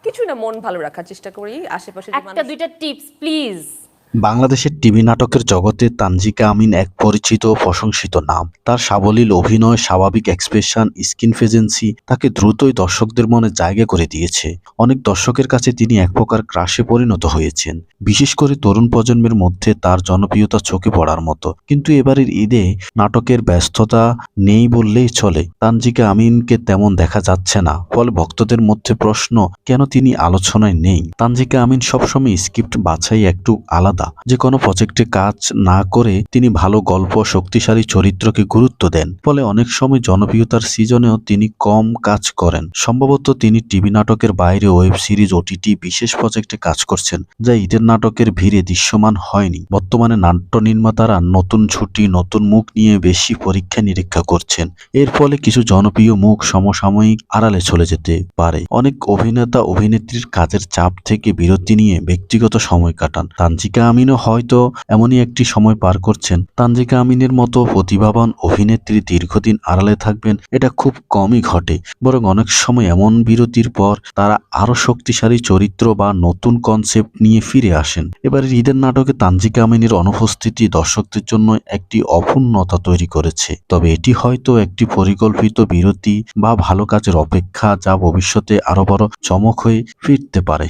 কিছু না, মন ভালো রাখার চেষ্টা করি, আশেপাশে যে একটা মানুষ। দুইটা টিপস প্লিজ। বাংলাদেশের টিভি নাটকের জগতে তানজিকা আমিন এক পরিচিত ও প্রশংসিত নাম। তার সাবলীল অভিনয়, স্বাভাবিক এক্সপ্রেশন, স্কিন প্রেজেন্সি তাকে দ্রুতই দর্শকদের মনে জায়গা করে দিয়েছে। অনেক দর্শকের কাছে তিনি এক প্রকার ক্রাশে পরিণত হয়েছেন। বিশেষ করে তরুণ প্রজন্মের মধ্যে তার জনপ্রিয়তা চোখে পড়ার মতো। কিন্তু এবারের ঈদে নাটকের ব্যস্ততা নেই বললেই চলে। তানজিকা আমিনকে তেমন দেখা যাচ্ছে না। ফলে ভক্তদের মধ্যে প্রশ্ন, কেন তিনি আলোচনায় নেই? তানজিকা আমিন সবসময় স্ক্রিপ্ট বাছাই একটু আলাদা। যে কোনো প্রজেক্টে কাজ না করে তিনি ভালো গল্প, শক্তিশালী চরিত্রকে গুরুত্ব দেন। ফলে অনেক সময় জনপ্রিয়তার সিজনেও তিনি কম কাজ করেন। সম্ভবত তিনি টিভি নাটকের বাইরে ওয়েব সিরিজ, ওটিটি বিশেষ প্রজেক্টে কাজ করছেন, যা ঈদের নাটকের ভিড়ে দৃশ্যমান হয়নি। বর্তমানে নাট্য নির্মাতারা নতুন ছুটি, নতুন মুখ নিয়ে বেশি পরীক্ষা নিরীক্ষা করছেন। এর ফলে কিছু জনপ্রিয় মুখ সমসাময়িক আড়ালে চলে যেতে পারে। অনেক অভিনেতা অভিনেত্রীর কাজের চাপ থেকে বিরতি নিয়ে ব্যক্তিগত সময় কাটান। তানজিকা আমিনও হয়তো এমনই একটি সময় পার করছেন। তানজিকা আমিনের মতো প্রতিভাবান অভিনেত্রী দীর্ঘদিন আড়ালে থাকবেন এটা খুব কমই ঘটে। বরং অনেক সময় এমন বিরতির পর তারা আরো শক্তিশালী চরিত্র বা নতুন কনসেপ্ট নিয়ে ফিরে আসেন। এবারের ঈদের নাটকে তানজিকা আমিনের অনুপস্থিতি দর্শকদের জন্য একটি অপূর্ণতা তৈরি করেছে। তবে এটি হয়তো একটি পরিকল্পিত বিরতি বা ভালো কাজের অপেক্ষা, যা ভবিষ্যতে আরো বড় চমক হয়ে ফিরতে পারে।